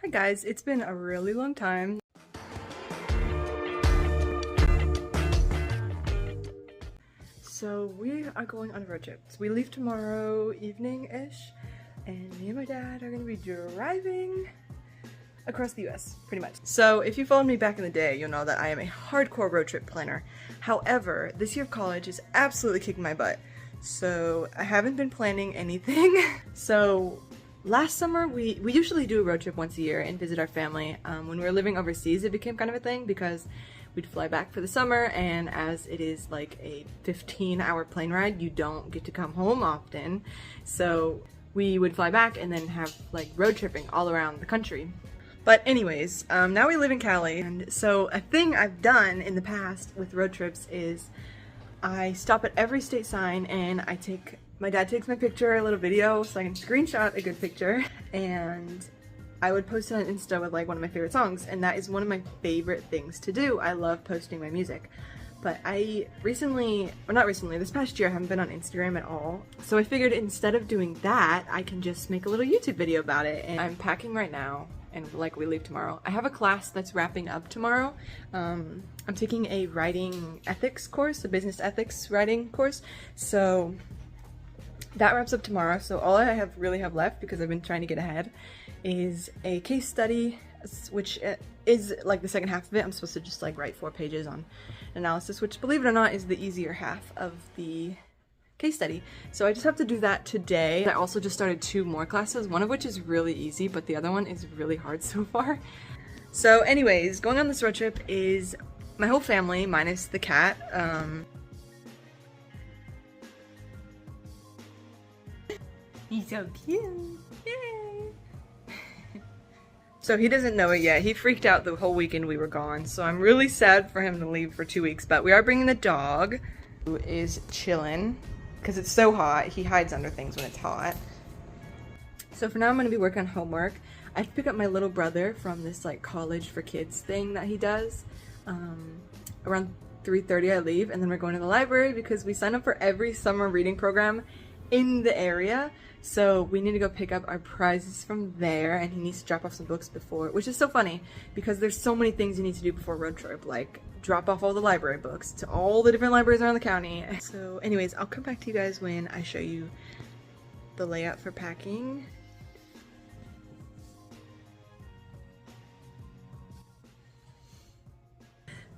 Hi guys, it's been a really long time. So we are going on a road trip. So we leave tomorrow evening-ish, and me and my dad are gonna be driving across the US, pretty much. So if you followed me back in the day, you'll know that I am a hardcore road trip planner. However, this year of college is absolutely kicking my butt. So I haven't been planning anything. So last summer, we usually do a road trip once a year and visit our family. When we were living overseas, it became kind of a thing because we'd fly back for the summer, and as it is like a 15-hour plane ride, you don't get to come home often. So we would fly back and then have like road tripping all around the country. But anyways, now we live in Cali, and so a thing I've done in the past with road trips is I stop at every state sign and my dad takes my picture, a little video, so I can screenshot a good picture, and I would post it on Insta with like one of my favorite songs, and that is one of my favorite things to do. I love posting my music. But this past year I haven't been on Instagram at all. So I figured instead of doing that, I can just make a little YouTube video about it. And I'm packing right now, and like we leave tomorrow. I have a class that's wrapping up tomorrow. I'm taking a writing ethics course, a business ethics writing course. So that wraps up tomorrow. So all I really have left, because I've been trying to get ahead, is a case study, which is like the second half of it. I'm supposed to just like write 4 pages on analysis, which, believe it or not, is the easier half of the case study. So I just have to do that today. I also just started 2 more classes, one of which is really easy, but the other one is really hard so far. So anyways, going on this road trip is my whole family minus the cat. He's so cute. Yay! So he doesn't know it yet. He freaked out the whole weekend we were gone, so I'm really sad for him to leave for 2 weeks. But we are bringing the dog, who is chilling because it's so hot. He hides under things when it's hot. So for now, I'm going to be working on homework. I have to pick up my little brother from this like college for kids thing that he does. Around 3:30 I leave, and then we're going to the library because we sign up for every summer reading program in the area. So we need to go pick up our prizes from there, and he needs to drop off some books before, which is so funny because there's so many things you need to do before a road trip, like drop off all the library books to all the different libraries around the county. So anyways, I'll come back to you guys when I show you the layout for packing.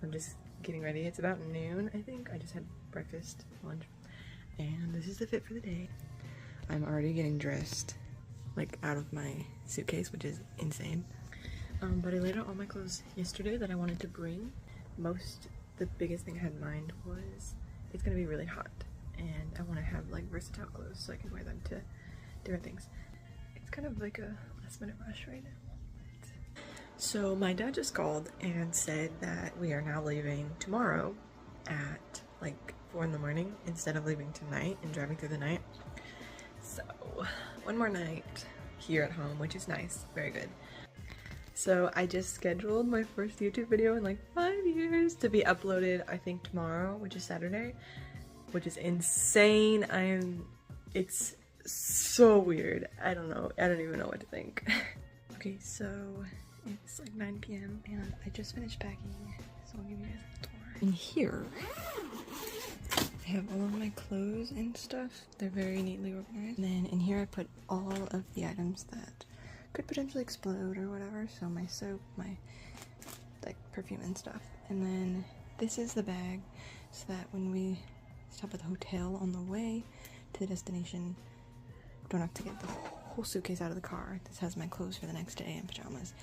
I'm just getting ready. It's about noon, I think. I just had breakfast, lunch, and this is the fit for the day. I'm already getting dressed, like out of my suitcase, which is insane. But I laid out all my clothes yesterday that I wanted to bring. The biggest thing I had in mind was it's gonna be really hot, and I want to have like versatile clothes so I can wear them to different things. It's kind of like a last minute rush right now. So my dad just called and said that we are now leaving tomorrow at like 4 in the morning instead of leaving tonight and driving through the night. So one more night here at home, which is nice, very good. So I just scheduled my first YouTube video in like 5 years to be uploaded, I think tomorrow, which is Saturday, which is insane. It's so weird. I don't know, I don't even know what to think. Okay, so it's like 9 p.m. and I just finished packing, so I'll give you guys a tour. In here, I have all of my clothes and stuff. They're very neatly organized. And then in here I put all of the items that could potentially explode or whatever. So my soap, my like perfume and stuff. And then this is the bag so that when we stop at the hotel on the way to the destination, we don't have to get the whole suitcase out of the car. This has my clothes for the next day and pajamas.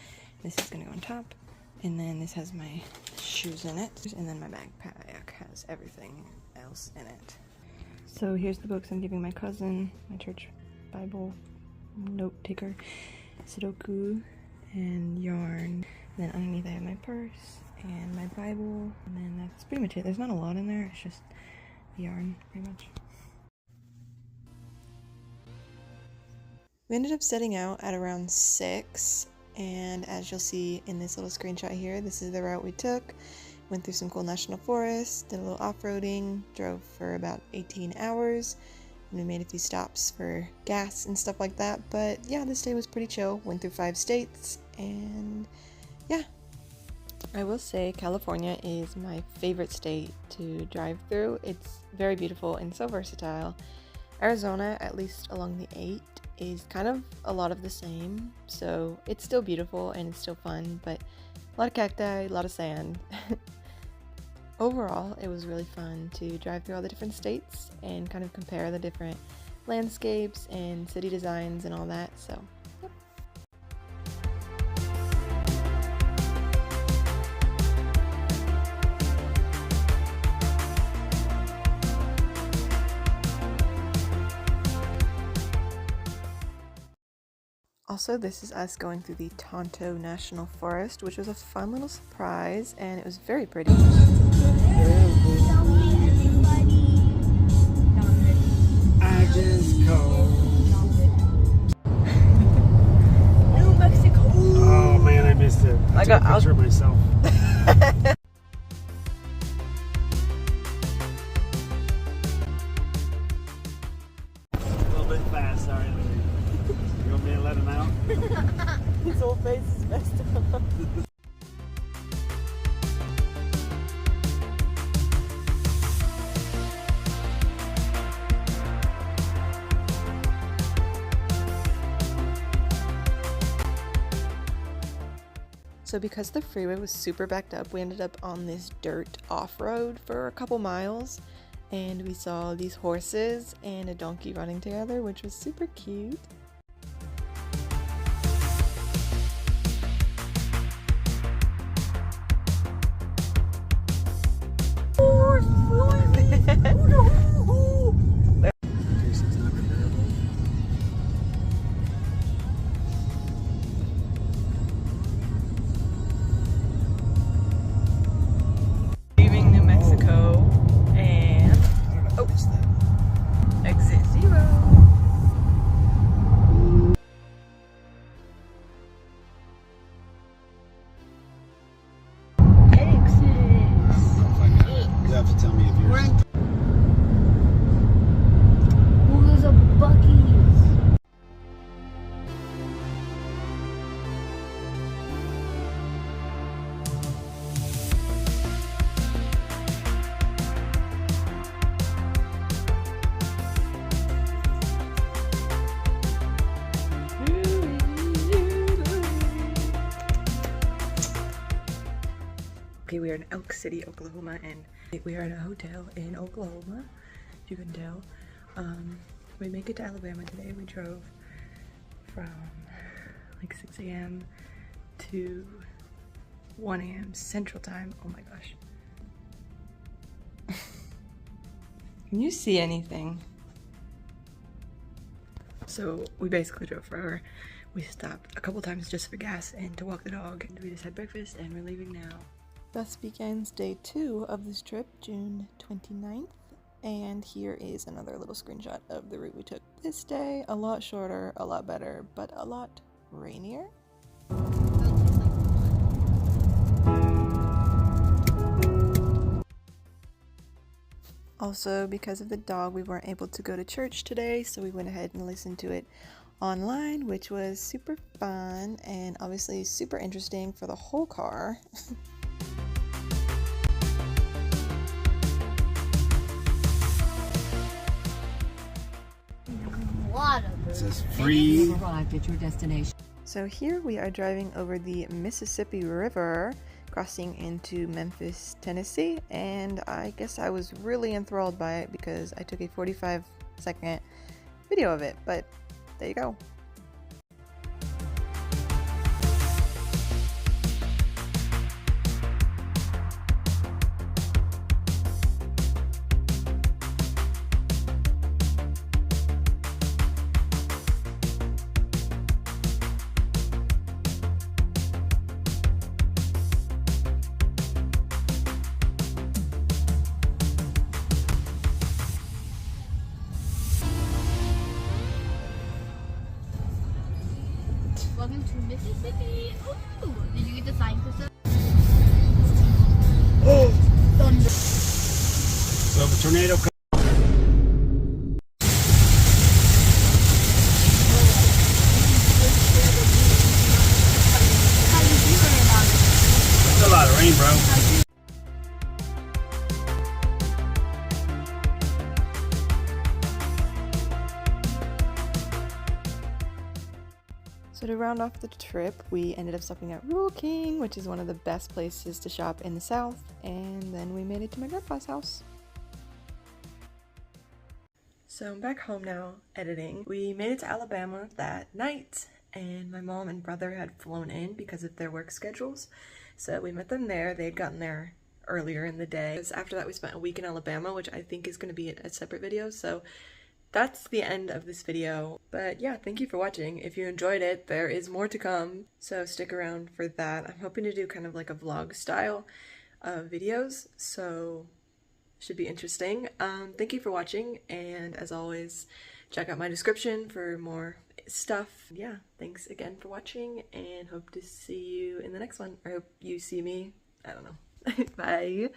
This is gonna go on top. And then this has my shoes in it. And then my backpack has everything else in it. So here's the books I'm giving my cousin, my church Bible note taker, Sudoku, and yarn. And then underneath I have my purse and my Bible, and then that's pretty much it. There's not a lot in there, it's just the yarn, pretty much. We ended up setting out at around 6, and as you'll see in this little screenshot here, this is the route we took. Went through some cool national forests, did a little off-roading, drove for about 18 hours, and we made a few stops for gas and stuff like that. But yeah, this day was pretty chill. Went through 5 states, And yeah, I will say California is my favorite state to drive through. It's very beautiful and so versatile. Arizona, at least along the 8, is kind of a lot of the same, so it's still beautiful and it's still fun, but a lot of cacti, a lot of sand. Overall, it was really fun to drive through all the different states and kind of compare the different landscapes and city designs and all that, so yep. Also, this is us going through the Tonto National Forest, which was a fun little surprise, and it was very pretty. I just called. New Mexico! Oh man, I missed it. I took a picture of myself. A little bit fast, sorry. You want me to let him out? His whole face is messed up. So because the freeway was super backed up, we ended up on this dirt off-road for a couple miles, and we saw these horses and a donkey running together, which was super cute. Leaving New Mexico and exit 0. You have to tell me if you're There's a Buc-ee's. Okay, we are in Elk City, Oklahoma, and we are in a hotel in Oklahoma, if you can tell. We make it to Alabama today. We drove from like 6 a.m. to 1 a.m. Central Time. Oh my gosh. Can you see anything? So we basically drove forever. We stopped a couple times just for gas and to walk the dog. And we just had breakfast and we're leaving now. Thus begins day 2 of this trip, June 29th. And here is another little screenshot of the route we took this day. A lot shorter, a lot better, but a lot rainier. Also, because of the dog, we weren't able to go to church today, so we went ahead and listened to it online, which was super fun and obviously super interesting for the whole car. It says free. Arrived at your destination. So here we are driving over the Mississippi River, crossing into Memphis, Tennessee, and I guess I was really enthralled by it because I took a 45-second video of it, but there you go. Welcome to Mississippi. Ooh, did you get the sign, Krista? Thunder. So if a tornado comes. rain, bro. So to round off the trip, we ended up stopping at Rule King, which is one of the best places to shop in the South, and then we made it to my grandpa's house. So I'm back home now, editing. We made it to Alabama that night, and my mom and brother had flown in because of their work schedules. So we met them there. They had gotten there earlier in the day. After that, we spent a week in Alabama, which I think is going to be a separate video. So that's the end of this video. But yeah, thank you for watching. If you enjoyed it, there is more to come, so stick around for that. I'm hoping to do kind of like a vlog style of videos, so should be interesting. Thank you for watching, and as always, check out my description for more stuff. Yeah, thanks again for watching, and hope to see you in the next one. Or hope you see me. I don't know. Bye.